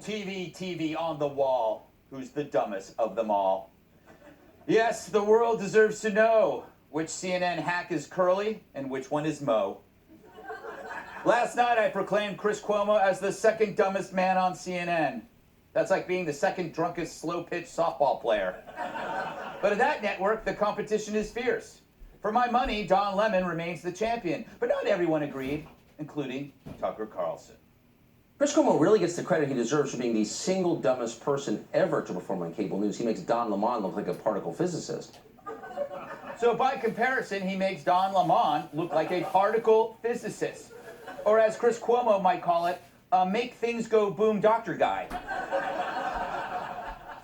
TV on the wall. Who's the dumbest of them all? Yes, the world deserves to know which CNN hack is Curly and which one is Mo. Last night, I proclaimed Chris Cuomo as the second dumbest man on CNN. That's like being the second drunkest slow-pitch softball player. But at that network, the competition is fierce. For my money, Don Lemon remains the champion. But not everyone agreed, including Tucker Carlson. Chris Cuomo really gets the credit he deserves for being the single dumbest person ever to perform on cable news. He makes Don Lemon look like a particle physicist. So by comparison, he makes Don Lemon look like a particle physicist. Or as Chris Cuomo might call it, a make things go boom doctor guy.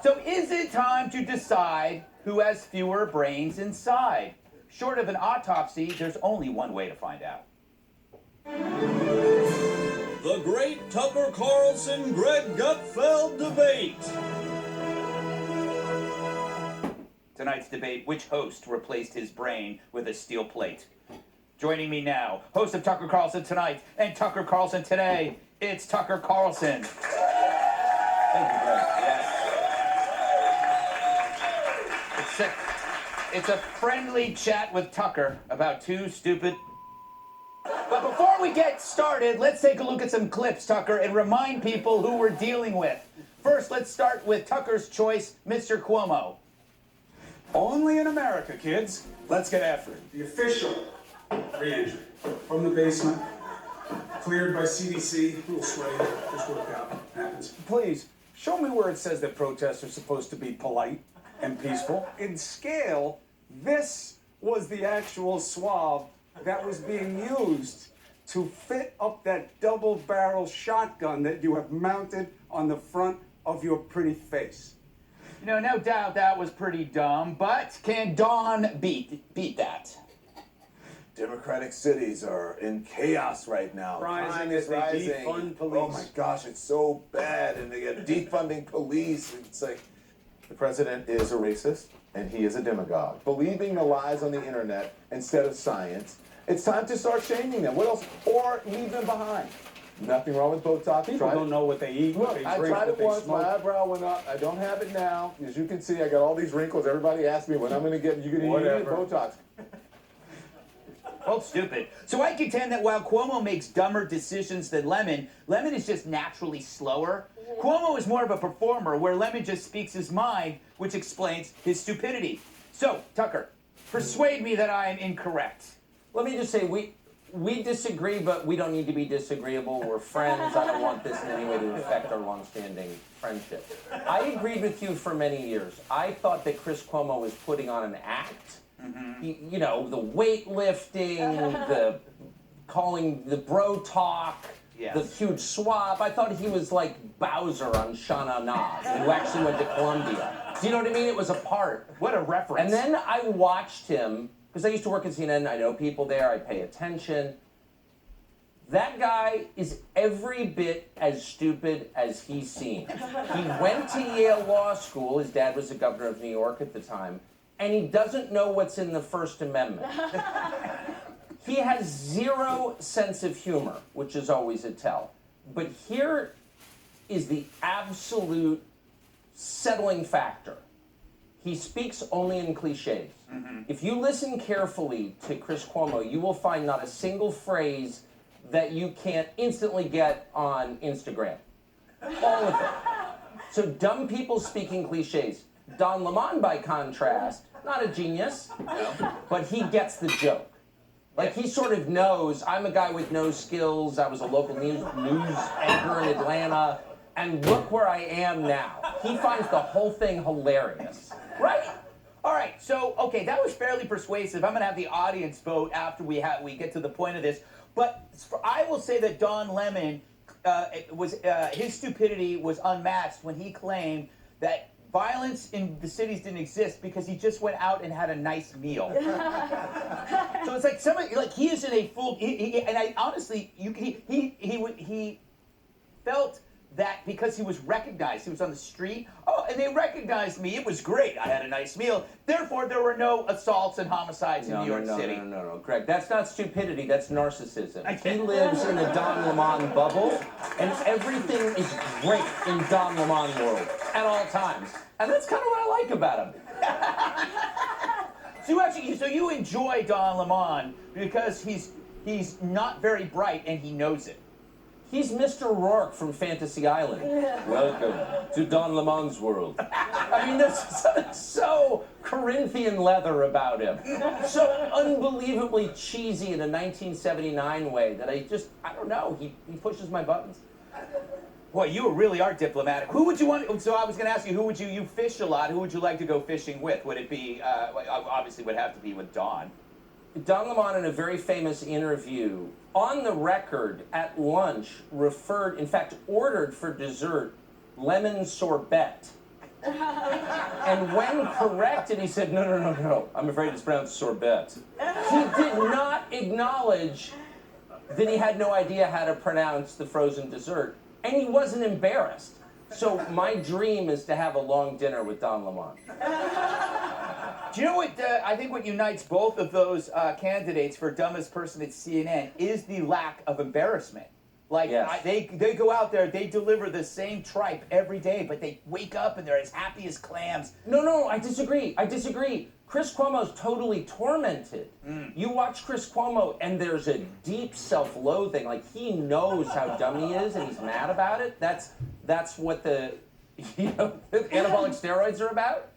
So is it time to decide who has fewer brains inside? Short of an autopsy, there's only one way to find out. The great Tucker Carlson-Greg Gutfeld debate. Tonight's debate, which host replaced his brain with a steel plate? Joining me now, host of Tucker Carlson Tonight and Tucker Carlson Today, it's Tucker Carlson. Thank you, Greg. Yes. It's a friendly chat with Tucker about two stupid... But before we get started, let's take a look at some clips, Tucker, and remind people who we're dealing with. First, let's start with Tucker's choice, Mr. Cuomo. Only in America, kids. Let's get after it. The official re-entry from the basement, cleared by CDC. A little sweaty, just worked out. Happens. Please, show me where it says that protests are supposed to be polite and peaceful. In scale, this was the actual swab that was being used to fit up that double-barrel shotgun that you have mounted on the front of your pretty face. You know, no doubt that was pretty dumb, but can Don beat that? Democratic cities are in chaos right now. Crime is rising. Defund police. Oh my gosh, it's so bad, and they get defunding police. It's like the president is a racist and he is a demagogue, believing the lies on the internet instead of science. It's time to start shaming them. What else? Or leave them behind. Nothing wrong with Botox. People don't know what they eat, Look, what they I drink, tried what it they once. smoke. My eyebrow went up. I don't have it now. As you can see, I got all these wrinkles. Everybody asked me when I'm going to get. You going to get Botox? Both stupid. So I contend that while Cuomo makes dumber decisions than Lemon is just naturally slower. Cuomo is more of a performer, where Lemon just speaks his mind, which explains his stupidity. So, Tucker, persuade me that I am incorrect. Let me just say, we disagree, but we don't need to be disagreeable. We're friends. I don't want this in any way to affect our long-standing friendship. I agreed with you for many years. I thought that Chris Cuomo was putting on an act. Mm-hmm. You know, the weightlifting, the calling the bro talk, yes, the huge swab. I thought he was like Bowser on Shauna Nas, who actually went to Columbia. Do you know what I mean? It was a part. What a reference. And then I watched him, because I used to work at CNN, I know people there, I pay attention. That guy is every bit as stupid as he seems. He went to Yale Law School, his dad was the governor of New York at the time, and he doesn't know what's in the First Amendment. He has zero sense of humor, which is always a tell. But here is the absolute settling factor. He speaks only in cliches. Mm-hmm. If you listen carefully to Chris Cuomo, you will find not a single phrase that you can't instantly get on Instagram. All of it. So dumb people speaking cliches. Don Lemon, by contrast, not a genius, but he gets the joke. Like, he sort of knows, I'm a guy with no skills, I was a local news anchor in Atlanta, and look where I am now. He finds the whole thing hilarious. Right? All right, so, okay, that was fairly persuasive. I'm going to have the audience vote after we get to the point of this. But I will say that Don Lemon, his stupidity was unmatched when he claimed that violence in the cities didn't exist because he just went out and had a nice meal. So it's like somebody, like, he is in a full, and I honestly, he felt that because he was recognized, he was on the street, oh, and they recognized me, it was great, I had a nice meal, therefore there were no assaults and homicides in New York City. No, Greg, that's not stupidity, that's narcissism. He lives in a Don Lemon bubble, And everything is great in Don Lemon world at all times. And that's kind of what I like about him. So you enjoy Don Lemon because he's not very bright and he knows it. He's Mr. Rourke from Fantasy Island. Welcome to Don Lemon's world. I mean, there's something so Corinthian leather about him. So unbelievably cheesy in a 1979 way that I don't know, he pushes my buttons. Boy, you really are diplomatic. Who would you want? So I was going to ask you, you fish a lot. Who would you like to go fishing with? Would it be, obviously would have to be with Don. Don Lemon, in a very famous interview, on the record at lunch, in fact, ordered for dessert lemon sorbet. And when corrected, he said, no, I'm afraid it's pronounced sorbet. He did not acknowledge that he had no idea how to pronounce the frozen dessert, and he wasn't embarrassed. So my dream is to have a long dinner with Don Lemon. Do you know what, I think what unites both of those candidates for dumbest person at CNN is the lack of embarrassment. Like, yes. They go out there, they deliver the same tripe every day, but they wake up and they're as happy as clams. No, I disagree. Chris Cuomo's totally tormented. You watch Chris Cuomo and there's a deep self-loathing. Like, he knows how dumb he is and he's mad about it. That's what the anabolic steroids are about,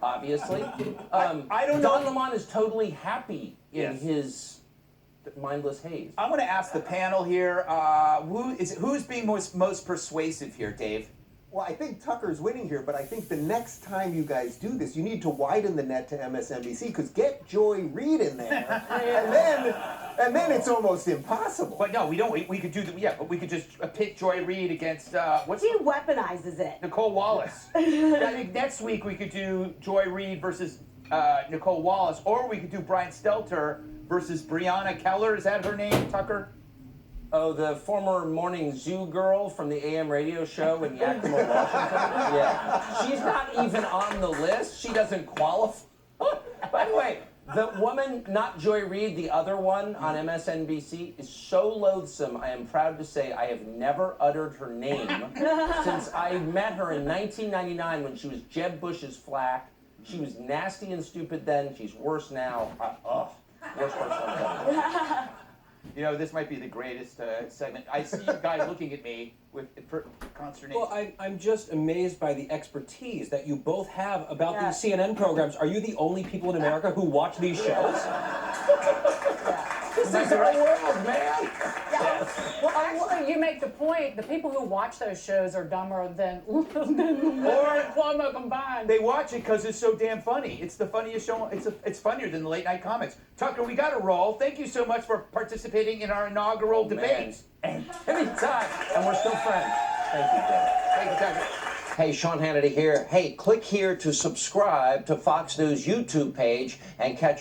obviously. I don't know. Don Lemon is totally happy in his mindless haze. I'm going to ask the panel here, who's being most persuasive here, Dave? Well, I think Tucker's winning here, but I think the next time you guys do this, you need to widen the net to MSNBC, because get Joy Reid in there, and then it's almost impossible. But no, we don't. We could do but we could just pit Joy Reid against what's He weaponizes it. Nicole Wallace. I think next week we could do Joy Reid versus Nicole Wallace, or we could do Brian Stelter versus Breonna Keller. Is that her name, Tucker? Oh, the former morning zoo girl from the AM radio show in Yakima, Washington? Yeah. She's not even on the list. She doesn't qualify. By the way, the woman, not Joy Reid, the other one on MSNBC, is so loathsome, I am proud to say I have never uttered her name since I met her in 1999 when she was Jeb Bush's flack. She was nasty and stupid then. She's worse now. Worst person I've ever. You know, this might be the greatest segment. I see you guys looking at me with consternation. Well, I'm just amazed by the expertise that you both have about these CNN programs. Are you the only people in America who watch these shows? This is our world, man. Well, actually, you make the point. The people who watch those shows are dumber than Cuomo combined. They watch it because it's so damn funny. It's the funniest show. It's funnier than the late night comics. Tucker, we got to roll. Thank you so much for participating in our inaugural debate. Anytime. And we're still friends. Thank you, Dave. Thank you, Tucker. Hey, Sean Hannity here. Hey, click here to subscribe to Fox News YouTube page and catch